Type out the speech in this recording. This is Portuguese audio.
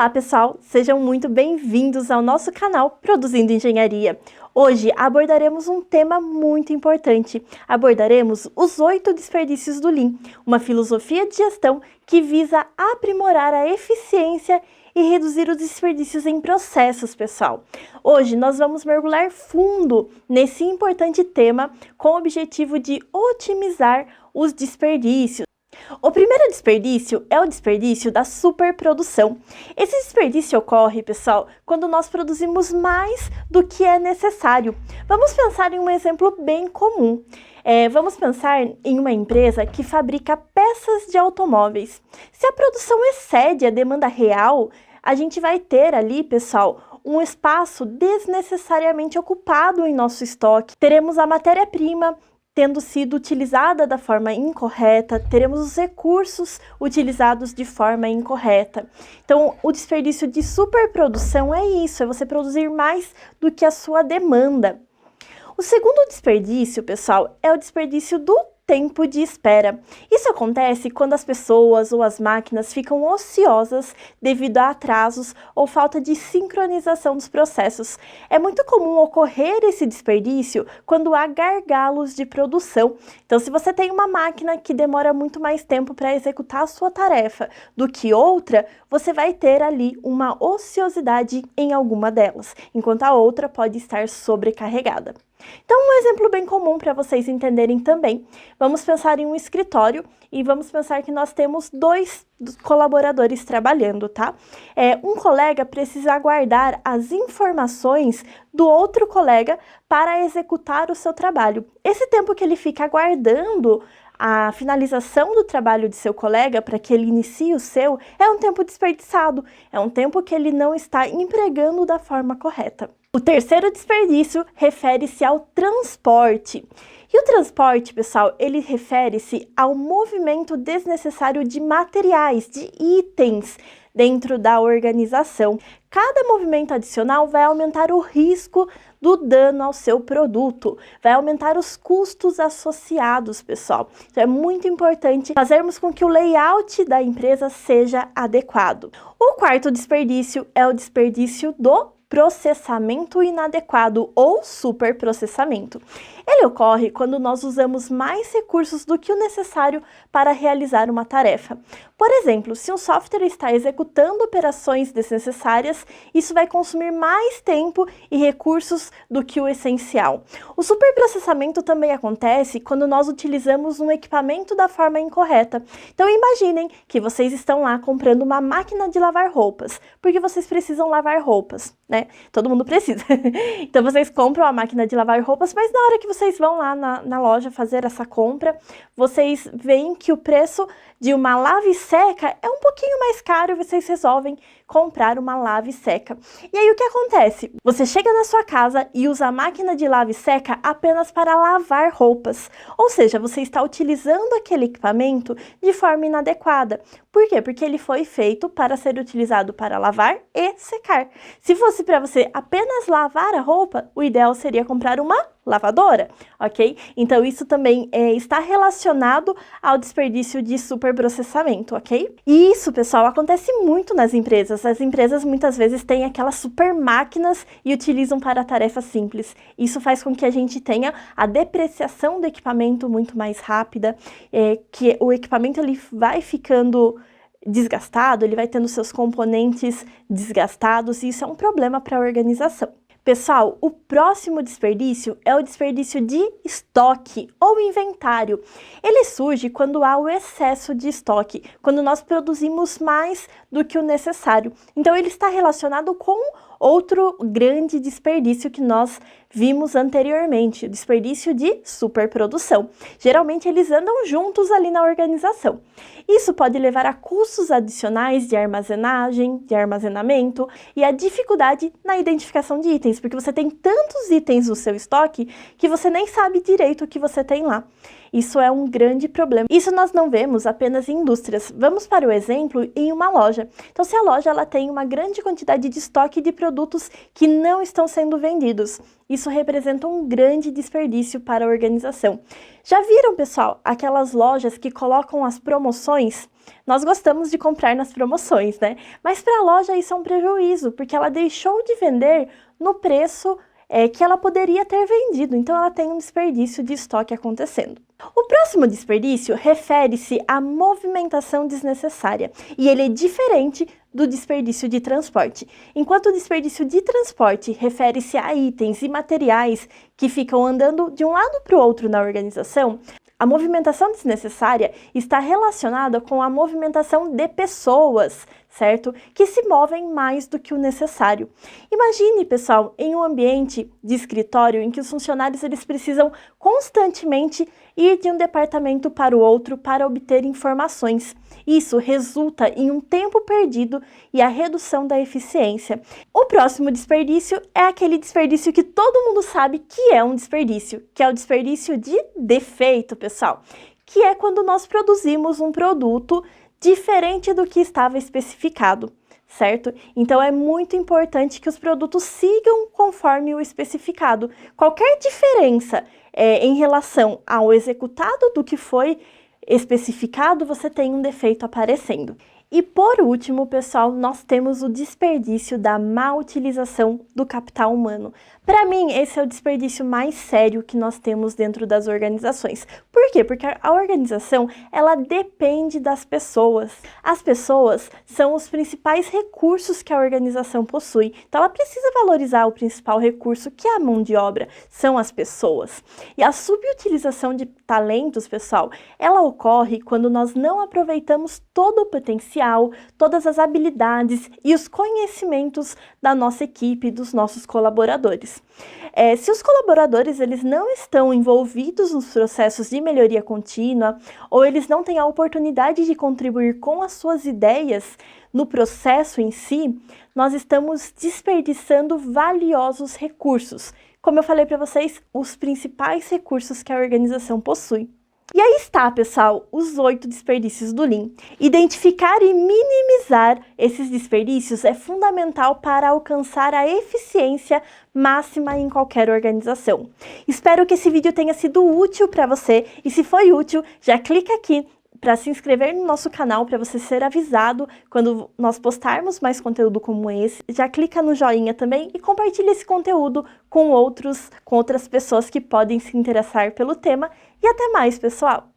Olá pessoal, sejam muito bem-vindos ao nosso canal Produzindo Engenharia. Hoje abordaremos um tema muito importante. Abordaremos os 8 desperdícios do Lean, uma filosofia de gestão que visa aprimorar a eficiência e reduzir os desperdícios em processos, pessoal. Hoje nós vamos mergulhar fundo nesse importante tema com o objetivo de otimizar os desperdícios. O primeiro desperdício é o desperdício da superprodução. Esse desperdício ocorre, pessoal, quando nós produzimos mais do que é necessário. Vamos pensar em um exemplo bem comum. Vamos pensar em uma empresa que fabrica peças de automóveis. Se a produção excede a demanda real, a gente vai ter ali, pessoal, um espaço desnecessariamente ocupado em nosso estoque. Teremos a matéria-prima tendo sido utilizada da forma incorreta, teremos os recursos utilizados de forma incorreta. Então, o desperdício de superprodução é isso, é você produzir mais do que a sua demanda. O segundo desperdício, pessoal, é o desperdício do tempo de espera. Isso acontece quando as pessoas ou as máquinas ficam ociosas devido a atrasos ou falta de sincronização dos processos. É muito comum ocorrer esse desperdício quando há gargalos de produção. Então, se você tem uma máquina que demora muito mais tempo para executar a sua tarefa do que outra, você vai ter ali uma ociosidade em alguma delas, enquanto a outra pode estar sobrecarregada. Então, um exemplo bem comum para vocês entenderem também. Vamos pensar em um escritório e vamos pensar que nós temos 2 colaboradores trabalhando, tá? Um colega precisa aguardar as informações do outro colega para executar o seu trabalho. Esse tempo que ele fica aguardando a finalização do trabalho de seu colega para que ele inicie o seu é um tempo desperdiçado, é um tempo que ele não está empregando da forma correta. O terceiro desperdício refere-se ao transporte. E o transporte, pessoal, ele refere-se ao movimento desnecessário de materiais, de itens dentro da organização. Cada movimento adicional vai aumentar o risco do dano ao seu produto, vai aumentar os custos associados, pessoal. Então é muito importante fazermos com que o layout da empresa seja adequado. O quarto desperdício é o desperdício do processamento inadequado ou superprocessamento. Ele ocorre quando nós usamos mais recursos do que o necessário para realizar uma tarefa. Por exemplo, se um software está executando operações desnecessárias, isso vai consumir mais tempo e recursos do que o essencial. O superprocessamento também acontece quando nós utilizamos um equipamento da forma incorreta. Então imaginem que vocês estão lá comprando uma máquina de lavar roupas, porque vocês precisam lavar roupas, né? Todo mundo precisa. Então vocês compram a máquina de lavar roupas, mas na hora que vocês vão lá na loja fazer essa compra, vocês veem que o preço de uma lave-seca é um pouquinho mais caro e vocês resolvem comprar uma lave-seca. E aí o que acontece? Você chega na sua casa e usa a máquina de lave-seca apenas para lavar roupas. Ou seja, você está utilizando aquele equipamento de forma inadequada. Por quê? Porque ele foi feito para ser utilizado para lavar e secar. Se fosse para você apenas lavar a roupa, o ideal seria comprar uma lavadora, ok? Então isso também está relacionado ao desperdício de superprocessamento, ok? E isso, pessoal, acontece muito nas empresas. As empresas muitas vezes têm aquelas super máquinas e utilizam para tarefas simples. Isso faz com que a gente tenha a depreciação do equipamento muito mais rápida, que o equipamento ele vai ficando desgastado, ele vai tendo seus componentes desgastados e isso é um problema para a organização. Pessoal, o próximo desperdício é o desperdício de estoque ou inventário. Ele surge quando há o excesso de estoque, quando nós produzimos mais do que o necessário. Então, ele está relacionado com outro grande desperdício que nós vimos anteriormente, o desperdício de superprodução. Geralmente, eles andam juntos ali na organização. Isso pode levar a custos adicionais de armazenagem, de armazenamento e a dificuldade na identificação de itens, porque você tem tantos itens no seu estoque que você nem sabe direito o que você tem lá. Isso é um grande problema. Isso nós não vemos apenas em indústrias. Vamos para o exemplo em uma loja. Então, se a loja ela tem uma grande quantidade de estoque de produtos que não estão sendo vendidos, isso representa um grande desperdício para a organização. Já viram, pessoal, aquelas lojas que colocam as promoções? Nós gostamos de comprar nas promoções, né? Mas para a loja isso é um prejuízo, porque ela deixou de vender no preço que ela poderia ter vendido, então ela tem um desperdício de estoque acontecendo. O próximo desperdício refere-se à movimentação desnecessária, e ele é diferente do desperdício de transporte. Enquanto o desperdício de transporte refere-se a itens e materiais que ficam andando de um lado para o outro na organização, a movimentação desnecessária está relacionada com a movimentação de pessoas, certo? Que se movem mais do que o necessário. Imagine, pessoal, em um ambiente de escritório em que os funcionários eles precisam constantemente ir de um departamento para o outro para obter informações. Isso resulta em um tempo perdido e a redução da eficiência. O próximo desperdício é aquele desperdício que todo mundo sabe que é um desperdício, que é o desperdício de defeito, pessoal, que é quando nós produzimos um produto diferente do que estava especificado, certo? Então é muito importante que os produtos sigam conforme o especificado. Qualquer diferença em relação ao executado do que foi especificado, você tem um defeito aparecendo. E por último, pessoal, nós temos o desperdício da má utilização do capital humano. Para mim, esse é o desperdício mais sério que nós temos dentro das organizações. Por quê? Porque a organização, ela depende das pessoas. As pessoas são os principais recursos que a organização possui. Então, ela precisa valorizar o principal recurso, que é a mão de obra, são as pessoas. E a subutilização de talentos, pessoal, ela ocorre quando nós não aproveitamos todo o potencial, todas as habilidades e os conhecimentos da nossa equipe, dos nossos colaboradores. Se os colaboradores eles não estão envolvidos nos processos de melhoria contínua ou eles não têm a oportunidade de contribuir com as suas ideias no processo em si, nós estamos desperdiçando valiosos recursos. Como eu falei para vocês, os principais recursos que a organização possui. E aí está, pessoal, os 8 desperdícios do Lean. Identificar e minimizar esses desperdícios é fundamental para alcançar a eficiência máxima em qualquer organização. Espero que esse vídeo tenha sido útil para você e se foi útil, já clica aqui para se inscrever no nosso canal, para você ser avisado quando nós postarmos mais conteúdo como esse. Já clica no joinha também e compartilha esse conteúdo com outras pessoas que podem se interessar pelo tema. E até mais, pessoal!